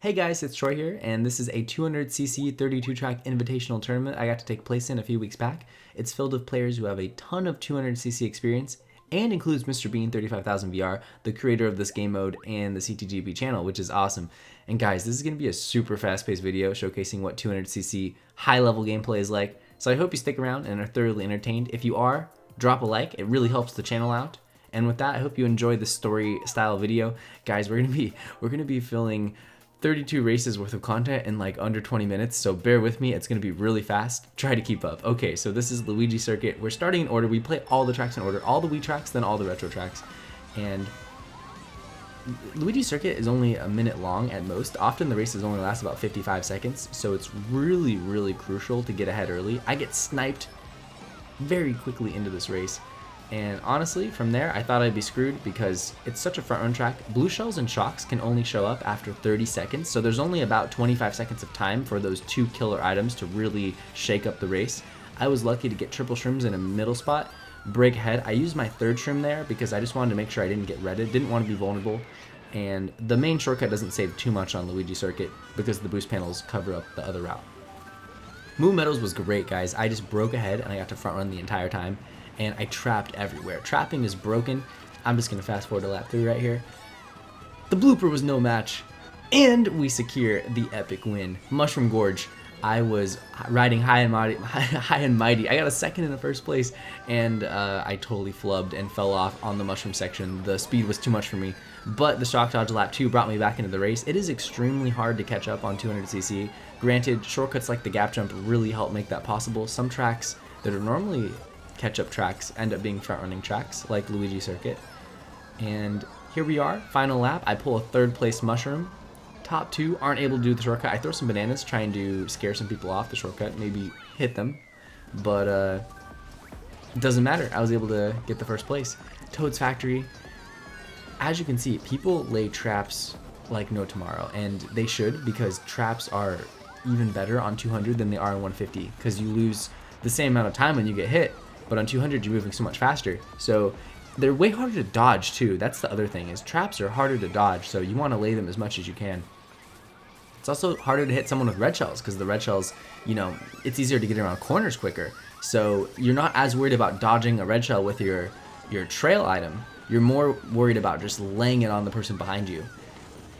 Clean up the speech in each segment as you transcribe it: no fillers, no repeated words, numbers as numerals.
Hey guys, it's Troy here, and this is a 200cc 32-track invitational tournament I got to take place in a few weeks back. It's filled with players who have a ton of 200cc experience and includes Mr. Bean 35,000 VR, the creator of this game mode and the CTGB channel, which is awesome. And guys, this is going to be a super fast-paced video showcasing what 200cc high-level gameplay is like, so I hope you stick around and are thoroughly entertained. If you are, drop a like, it really helps the channel out. And with that, I hope you enjoy this story style video. Guys, we're gonna be filling 32 races worth of content in like under 20 minutes, so bear with me, it's gonna be really fast. Try to keep up. Okay, so this is Luigi Circuit. We're starting in order. We play all the tracks in order, all the Wii tracks, then all the retro tracks. And Luigi Circuit is only a minute long at most. Often the races only last about 55 seconds, so it's really crucial to get ahead early. I get sniped very quickly into this race. And honestly, from there, I thought I'd be screwed because it's such a front-run track. Blue shells and shocks can only show up after 30 seconds, so there's only about 25 seconds of time for those two killer items to really shake up the race. I was lucky to get triple shrooms in a middle spot, break ahead. I used my third shroom there because I just wanted to make sure I didn't get redded, didn't want to be vulnerable. And the main shortcut doesn't save too much on Luigi Circuit because the boost panels cover up the other route. Move Metals was great, guys. I just broke ahead and I got to front run the entire time. And I trapped everywhere. Trapping is broken. I'm just gonna fast forward to lap 3 right here. The blooper was no match, and we secure the epic win. Mushroom Gorge. I was riding high and mighty. I got a second in the first place, and I totally flubbed and fell off on the mushroom section. The speed was too much for me, but the shock dodge lap 2 brought me back into the race. It is extremely hard to catch up on 200cc. Granted, shortcuts like the gap jump really help make that possible. Some tracks that are normally catch-up tracks end up being front-running tracks like Luigi Circuit. And here we are, final lap. I pull a third place mushroom. Top 2 aren't able to do the shortcut. I throw some bananas trying to scare some people off the shortcut, maybe hit them, but it doesn't matter. I was able to get the first place. Toad's Factory. As you can see, people lay traps like no tomorrow, and they should, because traps are even better on 200 than they are on 150, because you lose the same amount of time when you get hit. But on 200, you're moving so much faster. So they're way harder to dodge too. That's the other thing, is traps are harder to dodge, so you want to lay them as much as you can. It's also harder to hit someone with red shells, because the red shells, you know, it's easier to get around corners quicker. So you're not as worried about dodging a red shell with your trail item. You're more worried about just laying it on the person behind you.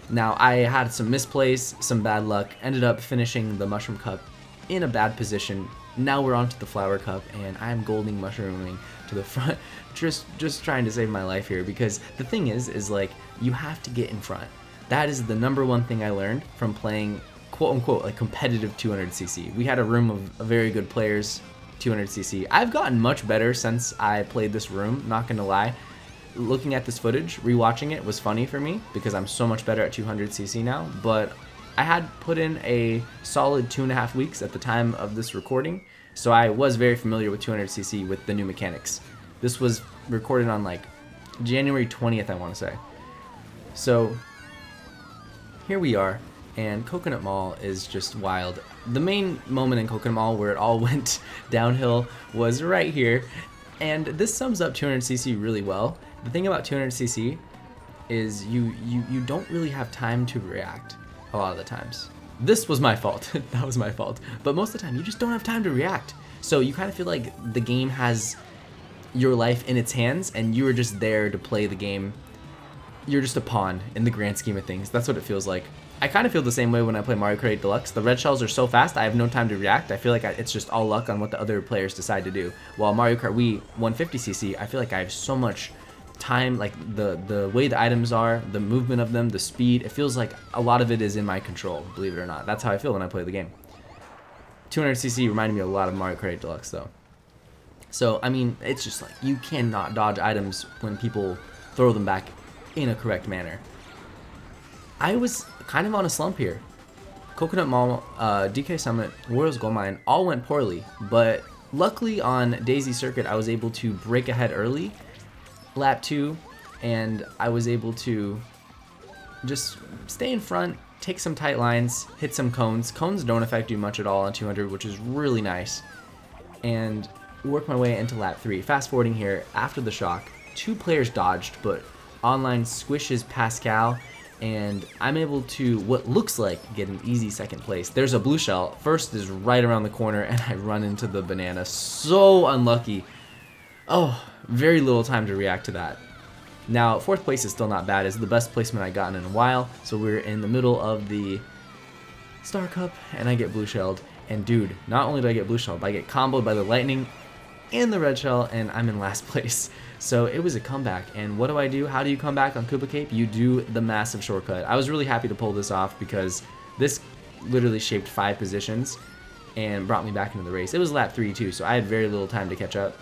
Now, I had some misplays, some bad luck, ended up finishing the Mushroom Cup in a bad position. Now we're on to the Flower Cup, and I'm golding mushrooming to the front, just trying to save my life here, because the thing is like, you have to get in front. That is the #1 thing I learned from playing quote-unquote like competitive 200cc. We had a room of very good players, 200cc. I've gotten much better since I played this room, not gonna lie. Looking at this footage, rewatching it was funny for me, because I'm so much better at 200cc now, but I had put in a solid 2.5 weeks at the time of this recording, so I was very familiar with 200cc with the new mechanics. This was recorded on like January 20th, I want to say. So here we are, and Coconut Mall is just wild. The main moment in Coconut Mall where it all went downhill was right here, and this sums up 200cc really well. The thing about 200cc is you don't really have time to react. A lot of the times. This was my fault. That was my fault. But most of the time, you just don't have time to react. So you kind of feel like the game has your life in its hands, and you are just there to play the game. You're just a pawn in the grand scheme of things. That's what it feels like. I kind of feel the same way when I play Mario Kart 8 Deluxe. The red shells are so fast, I have no time to react. I feel like it's just all luck on what the other players decide to do. While Mario Kart Wii 150cc, I feel like I have so much time, like the way the items are, the movement of them, the speed, it feels like a lot of it is in my control, believe it or not. That's how I feel when I play the game. 200cc reminded me a lot of Mario Kart 8 Deluxe though. So I mean, it's just like, you cannot dodge items when people throw them back in a correct manner. I was kind of on a slump here. Coconut Mall, DK Summit, Royals Gold Mine all went poorly, but luckily on Daisy Circuit I was able to break ahead early, lap 2, and I was able to just stay in front, take some tight lines, hit some cones. Cones don't affect you much at all on 200, which is really nice, and work my way into lap 3. Fast forwarding here, after the shock, 2 players dodged, but online squishes Pascal, and I'm able to, what looks like, get an easy second place. There's a blue shell. First is right around the corner, and I run into the banana. So unlucky. Oh, very little time to react to that. Now, fourth place is still not bad. It's the best placement I've gotten in a while. So we're in the middle of the Star Cup, and I get blue shelled. And dude, not only do I get blue shelled, but I get comboed by the lightning and the red shell, and I'm in last place. So it was a comeback. And what do? How do you come back on Koopa Cape? You do the massive shortcut. I was really happy to pull this off because this literally shaped 5 positions and brought me back into the race. It was lap 3 too, so I had very little time to catch up.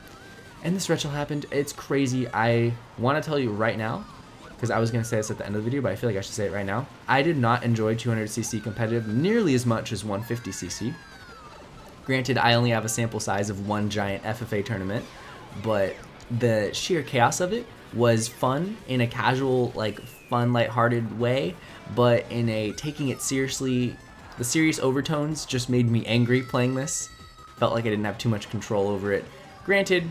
And this red shell happened. It's crazy. I want to tell you right now, because I was going to say this at the end of the video, but I feel like I should say it right now. I did not enjoy 200cc competitive nearly as much as 150cc. Granted, I only have a sample size of one giant FFA tournament, but the sheer chaos of it was fun in a casual, like, fun, lighthearted way, but in a taking it seriously, the serious overtones just made me angry playing this. Felt like I didn't have too much control over it. Granted,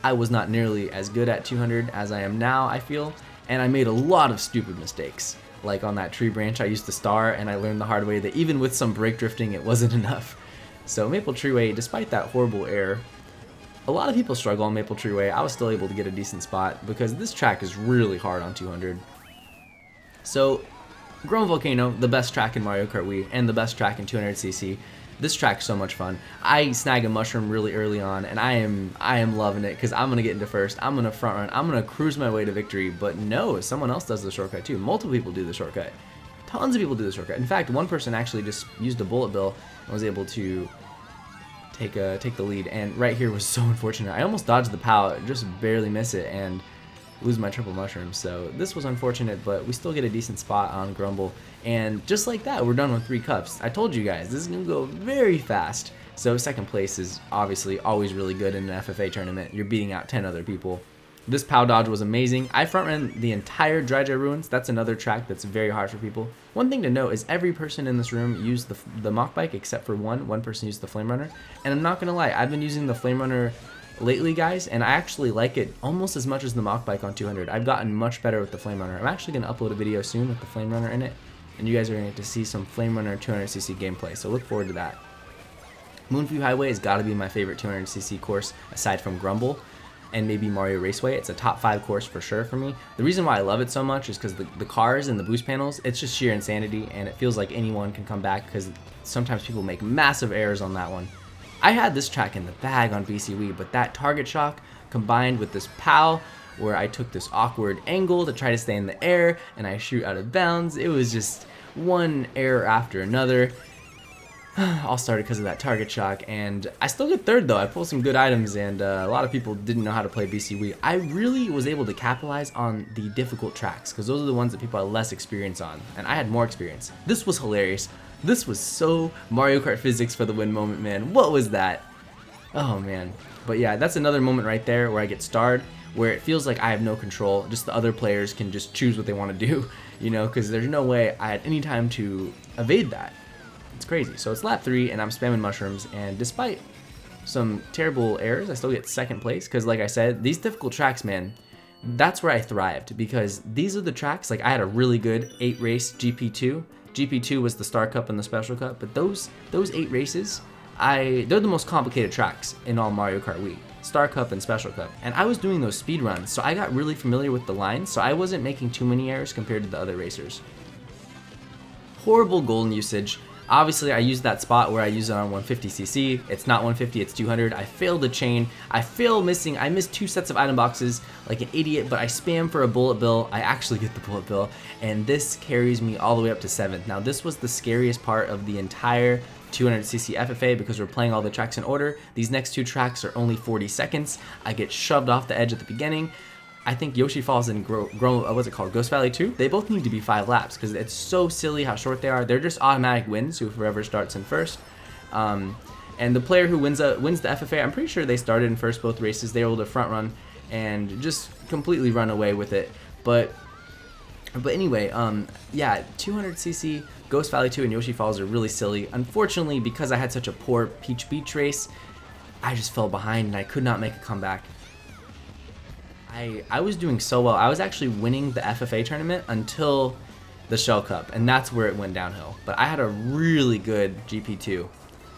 I was not nearly as good at 200 as I am now, I feel, and I made a lot of stupid mistakes. Like on that tree branch, I used the star, and I learned the hard way that even with some brake drifting, it wasn't enough. So Maple Treeway, despite that horrible error, a lot of people struggle on Maple Treeway. I was still able to get a decent spot because this track is really hard on 200. So, Growing Volcano, the best track in Mario Kart Wii, and the best track in 200cc. This track's so much fun. I snag a mushroom really early on, and I am loving it because I'm gonna get into first. I'm gonna front run. I'm gonna cruise my way to victory. But no, someone else does the shortcut too. Multiple people do the shortcut. Tons of people do the shortcut. In fact, one person actually just used a bullet bill and was able to take the lead. And right here was so unfortunate. I almost dodged the POW, just barely miss it, and lose my triple mushroom. So this was unfortunate, but we still get a decent spot on Grumble. And just like that, we're done with 3 cups. I told you guys, this is gonna go very fast. So second place is obviously always really good in an FFA tournament. You're beating out 10 other people. This POW dodge was amazing. I front ran the entire Dry Dry Ruins. That's another track that's very hard for people. One thing to note is every person in this room used the Mach Bike except for one person used the Flame Runner. And I'm not gonna lie, I've been using the Flame Runner lately, guys, and I actually like it almost as much as the Mach Bike on 200. I've gotten much better with the Flame Runner. I'm actually gonna upload a video soon with the Flame Runner in it, and you guys are gonna get to see some Flame Runner 200cc gameplay, so look forward to that. Moonview Highway has got to be my favorite 200cc course aside from Grumble and maybe Mario Raceway. It's a top 5 course for sure for me. The reason why I love it so much is because the cars and the boost panels, it's just sheer insanity, and it feels like anyone can come back because sometimes people make massive errors on that one. I had this track in the bag on BC Wii, but that target shock combined with this POW where I took this awkward angle to try to stay in the air and I shoot out of bounds, it was just one error after another. All started because of that target shock, and I still get third though. I pulled some good items, and a lot of people didn't know how to play BC Wii. I really was able to capitalize on the difficult tracks because those are the ones that people have less experience on, and I had more experience. This was hilarious. This was so Mario Kart physics for the win moment, man. What was that? Oh man. But yeah, that's another moment right there where I get starred, where it feels like I have no control. Just the other players can just choose what they want to do, you know, because there's no way I had any time to evade that. It's crazy. So it's lap 3 and I'm spamming mushrooms, and despite some terrible errors, I still get second place because, like I said, these difficult tracks, man, that's where I thrived, because these are the tracks, like I had a really good 8 race GP2. GP2 was the Star Cup and the Special Cup, but those 8 races, they're the most complicated tracks in all Mario Kart Wii. Star Cup and Special Cup. And I was doing those speed runs, so I got really familiar with the lines, so I wasn't making too many errors compared to the other racers. Horrible golden usage. Obviously, I used that spot where I use it on 150cc. It's not 150, it's 200. I failed the chain. I missed 2 sets of item boxes like an idiot, but I spam for a bullet bill. I actually get the bullet bill, and this carries me all the way up to 7th. Now, this was the scariest part of the entire 200cc FFA because we're playing all the tracks in order. These next 2 tracks are only 40 seconds. I get shoved off the edge at the beginning. I think Yoshi Falls and what's it called? Ghost Valley 2? They both need to be 5 laps because it's so silly how short they are. They're just automatic wins, so whoever starts in first. And the player who wins the FFA, I'm pretty sure they started in first both races. They were able to front run and just completely run away with it. But anyway, yeah, 200cc, Ghost Valley 2 and Yoshi Falls are really silly. Unfortunately, because I had such a poor Peach Beach race, I just fell behind and I could not make a comeback. I was doing so well. I was actually winning the FFA tournament until the Shell Cup, and that's where it went downhill. But I had a really good GP2.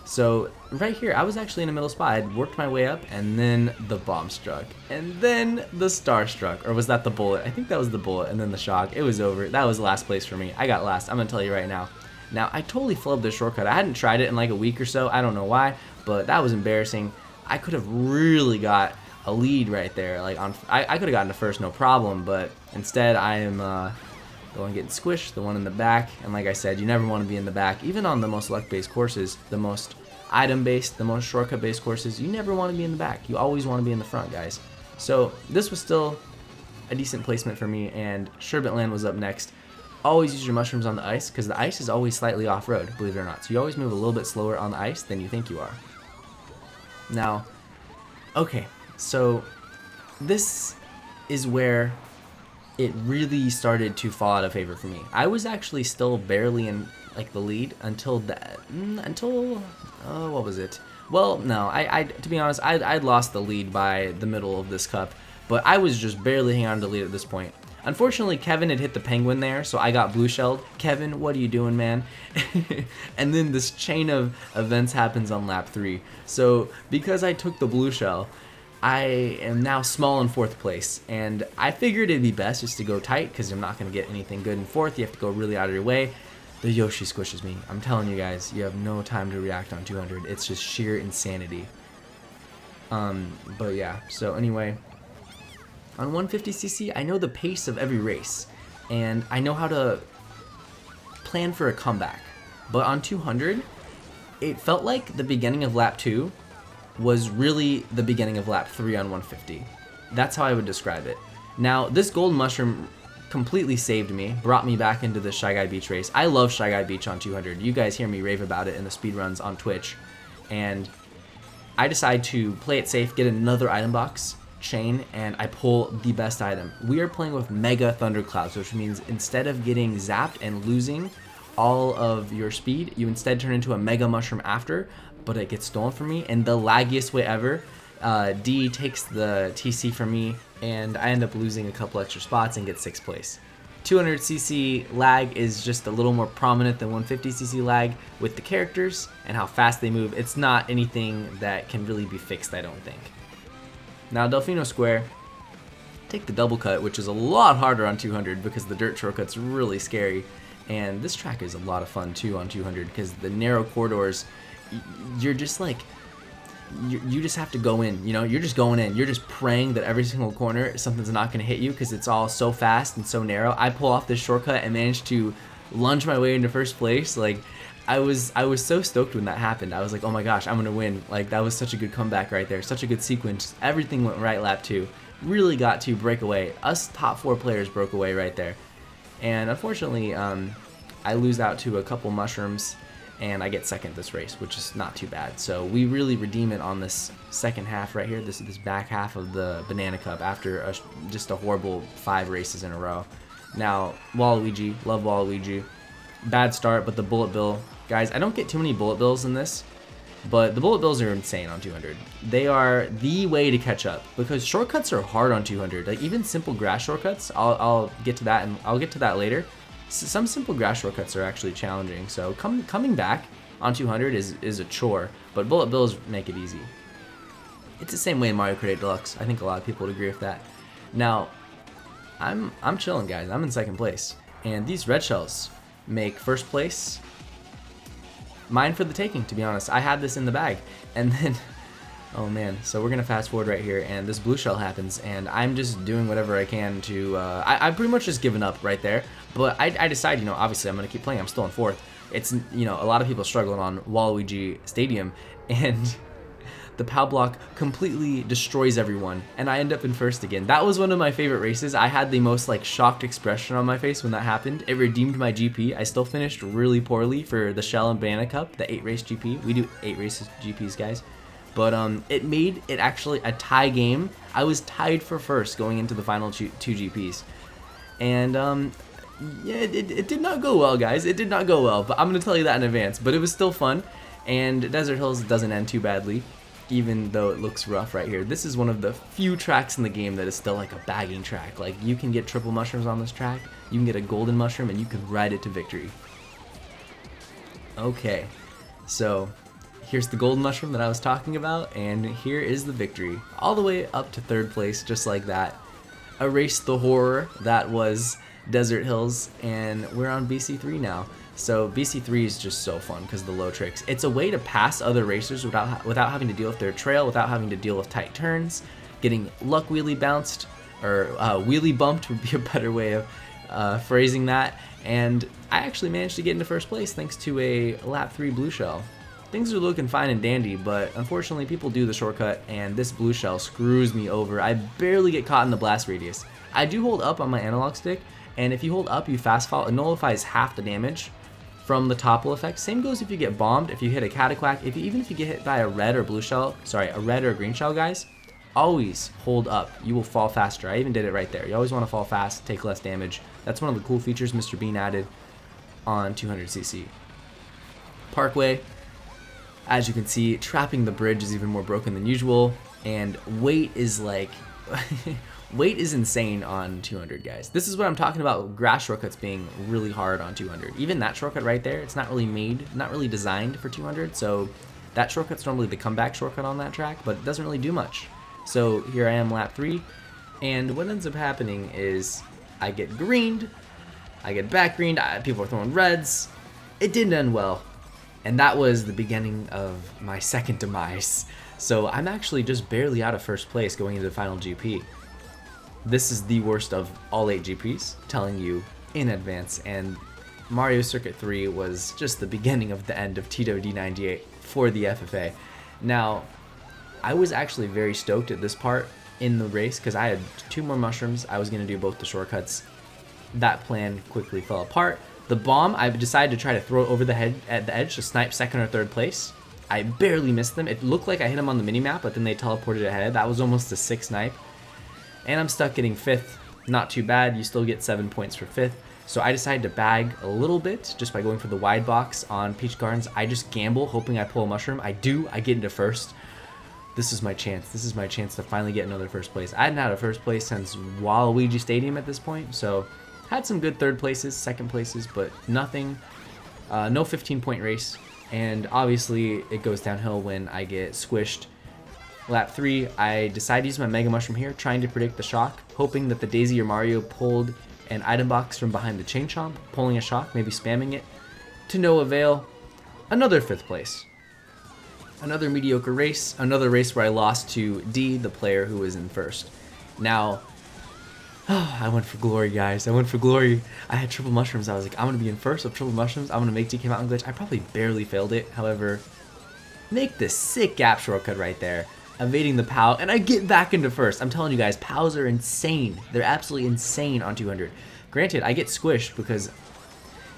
So right here, I was actually in a middle spot. I'd worked my way up, and then the bomb struck, and then the star struck, or was that the bullet? I think that was the bullet, and then the shock. It was over. That was last place for me. I got last. I'm gonna tell you right now. Now, I totally flubbed this shortcut. I hadn't tried it in like a week or so. I don't know why, but that was embarrassing. I could have really got a lead right there. Like I could have gotten to first, no problem, but instead I am the one getting squished, the one in the back, and like I said, you never want to be in the back. Even on the most luck-based courses, the most item-based, the most shortcut-based courses, you never want to be in the back. You always want to be in the front, guys. So this was still a decent placement for me, and Sherbet Land was up next. Always use your mushrooms on the ice, because the ice is always slightly off-road, believe it or not. So you always move a little bit slower on the ice than you think you are. Now, okay, so this is where it really started to fall out of favor for me. I was actually still barely in like the lead until what was it? Well, no, I to be honest, I'd lost the lead by the middle of this cup, but I was just barely hanging on to the lead at this point. Unfortunately, Kevin had hit the penguin there, so I got blue shelled. Kevin, what are you doing, man? And then this chain of events happens on lap 3. So because I took the blue shell, I am now small in 4th place, and I figured it'd be best just to go tight because I'm not going to get anything good in 4th. You have to go really out of your way. The Yoshi squishes me. I'm telling you guys, you have no time to react on 200. It's just sheer insanity. But yeah, so anyway, on 150cc, I know the pace of every race, and I know how to plan for a comeback. But on 200, it felt like the beginning of lap 2 was really the beginning of lap 3 on 150. That's how I would describe it. Now, this gold mushroom completely saved me, brought me back into the Shy Guy Beach race. I love Shy Guy Beach on 200. You guys hear me rave about it in the speedruns on Twitch. And I decide to play it safe, get another item box chain, and I pull the best item. We are playing with Mega Thunderclouds, which means instead of getting zapped and losing all of your speed, you instead turn into a Mega Mushroom after, but it gets stolen from me in the laggiest way ever. D takes the TC from me, and I end up losing a couple extra spots and get 6th place. 200cc lag is just a little more prominent than 150cc lag with the characters and how fast they move. It's not anything that can really be fixed, I don't think. Now, Delfino Square, take the double cut, which is a lot harder on 200 because the dirt shortcut's really scary. And this track is a lot of fun too on 200 because the narrow corridors, you're just like, you just have to go in, you know, you're just going in. You're just praying that every single corner something's not going to hit you because it's all so fast and so narrow. I pull off this shortcut and managed to lunge my way into 1st place. Like, I was so stoked when that happened. I was like, oh my gosh, I'm going to win. Like, that was such a good comeback right there. Such a good sequence. Everything went right lap 2. Really got to break away. Us top 4 players broke away right there. And unfortunately, I lose out to a couple mushrooms, and I get 2nd this race, which is not too bad. So we really redeem it on this second half right here, this back half of the Banana Cup after just a horrible 5 races in a row. Now, Waluigi, love Waluigi. Bad start, but the bullet bill. Guys, I don't get too many bullet bills in this, but the bullet bills are insane on 200. They are the way to catch up because shortcuts are hard on 200. Like, even simple grass shortcuts, I'll get to that, and I'll get to that later. Some simple grass shortcuts are actually challenging, so coming back on 200 is a chore, but bullet bills make it easy. It's the same way in Mario Kart 8 Deluxe. I think a lot of people would agree with that. Now, I'm chilling, guys. I'm in 2nd place, and these red shells make 1st place mine for the taking, to be honest. I had this in the bag, and then, oh man, so we're gonna fast forward right here, and this blue shell happens, and I'm just doing whatever I can to, I pretty much just given up right there, but I decide, you know, obviously I'm gonna keep playing. I'm still in 4th. It's, you know, a lot of people struggling on Waluigi Stadium, and the POW block completely destroys everyone, and I end up in 1st again. That was one of my favorite races. I had the most, like, shocked expression on my face when that happened. It redeemed my GP. I still finished really poorly for the Shell and Banana Cup, the 8-race GP. We do 8 races GPs, guys. But it made it actually a tie game. I was tied for 1st going into the final 2 GPs. And yeah, it did not go well, guys. It did not go well, but I'm going to tell you that in advance. But it was still fun, and Desert Hills doesn't end too badly. even though it looks rough right here. This is one of the few tracks in the game that is still like a bagging track. Like, you can get triple mushrooms on this track, you can get a golden mushroom, and you can ride it to victory. Okay, so here's the golden mushroom that I was talking about, and here is the victory. All the way up to 3rd place, just like that. Erased the horror that was Desert Hills, and we're on BC3 now. So BC3 is just so fun because of the low tricks. It's a way to pass other racers without having to deal with their trail, without having to deal with tight turns, getting luck wheelie bounced, or wheelie bumped would be a better way of phrasing that. And I actually managed to get into 1st place thanks to a lap 3 blue shell. Things are looking fine and dandy, but unfortunately people do the shortcut, and this blue shell screws me over. I barely get caught in the blast radius. I do hold up on my analog stick, and if you hold up, you fast fall, it nullifies half the damage from the topple effect. Same goes if you get bombed, if you hit a cataquack, even if you get hit by a red or blue shell, sorry, a red or a green shell, guys, always hold up. You will fall faster. I even did it right there. You always want to fall fast, take less damage. That's one of the cool features Mr. Bean added on 200cc. Parkway, as you can see, trapping the bridge is even more broken than usual, and weight is like weight is insane on 200, guys. This is what I'm talking about, grass shortcuts being really hard on 200. Even that shortcut right there, it's not really designed for 200, so that shortcut's normally the comeback shortcut on that track, but it doesn't really do much. So here I am, lap 3, and what ends up happening is I get greened, I get back greened, people are throwing reds. It didn't end well. And that was the beginning of my 2nd demise. So I'm actually just barely out of 1st place going into the final GP. This is the worst of all 8 GPs, telling you in advance. And Mario Circuit 3 was just the beginning of the end of TWD98 for the FFA. Now, I was actually very stoked at this part in the race because I had 2 more mushrooms. I was going to do both the shortcuts. That plan quickly fell apart. The bomb, I decided to try to throw it over the head at the edge to snipe 2nd or 3rd place. I barely missed them. It looked like I hit them on the minimap, but then they teleported ahead. That was almost a 6 snipe. And I'm stuck getting 5th. Not too bad. You still get 7 points for 5th. So I decided to bag a little bit just by going for the wide box on Peach Gardens. I just gamble, hoping I pull a mushroom. I do. I get into 1st. This is my chance. This is my chance to finally get another 1st place. I hadn't had a 1st place since Waluigi Stadium at this point, so had some good 3rd places, 2nd places, but nothing, no 15-point race. And obviously it goes downhill when I get squished. Lap 3, I decided to use my Mega Mushroom here, trying to predict the shock, hoping that the Daisy or Mario pulled an item box from behind the Chain Chomp, pulling a shock, maybe spamming it. To no avail. Another 5th place. Another mediocre race, another race where I lost to D, the player who was in 1st. Now, I went for glory, guys. I went for glory. I had triple mushrooms. I was like, I'm going to be in 1st with triple mushrooms. I'm going to make DK Mountain Glitch. I probably barely failed it. However, make this sick gap shortcut right there, evading the POW, and I get back into 1st. I'm telling you guys, POWs are insane. They're absolutely insane on 200. Granted, I get squished because,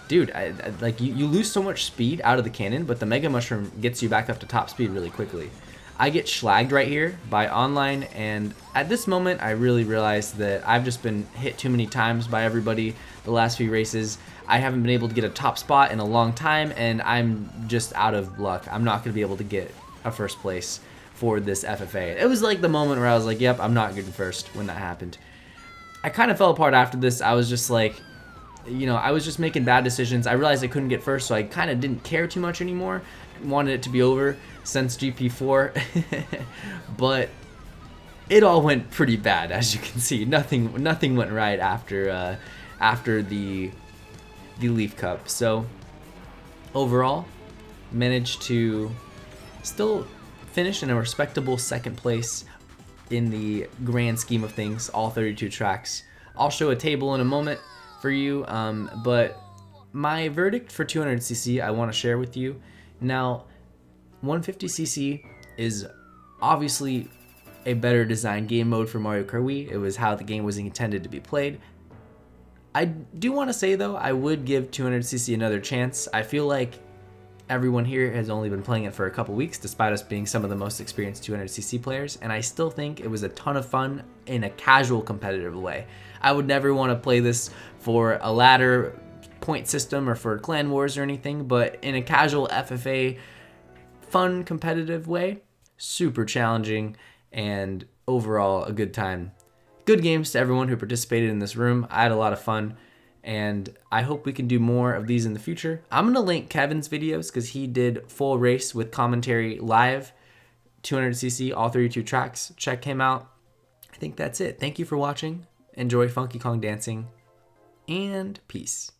dude, like you lose so much speed out of the cannon, but the Mega Mushroom gets you back up to top speed really quickly. I get schlagged right here by online, and at this moment I really realized that I've just been hit too many times by everybody the last few races. I haven't been able to get a top spot in a long time, and I'm just out of luck. I'm not going to be able to get a 1st place for this FFA. It was like the moment where I was like, yep, I'm not getting 1st when that happened. I kind of fell apart after this. I was just like, you know, I was just making bad decisions. I realized I couldn't get 1st, so I kind of didn't care too much anymore. Wanted it to be over since GP4, but it all went pretty bad, as you can see. Nothing went right after the Leaf Cup. So overall, managed to still finish in a respectable 2nd place in the grand scheme of things, all 32 tracks. I'll show a table in a moment for you, but my verdict for 200cc I want to share with you. Now, 150cc is obviously a better designed game mode for Mario Kart Wii. It was how the game was intended to be played. I do want to say, though, I would give 200cc another chance. I feel like everyone here has only been playing it for a couple weeks, despite us being some of the most experienced 200cc players, and I still think it was a ton of fun in a casual competitive way. I would never want to play this for a ladder point system or for clan wars or anything, but in a casual FFA fun competitive way, super challenging, and overall a good time. Good games to everyone who participated in this room. I had a lot of fun, and I hope we can do more of these in the future. I'm going to link Kevin's videos because he did full race with commentary live, 200cc, all 32 tracks. Check him out. I think that's it. Thank you for watching. Enjoy Funky Kong dancing, and peace.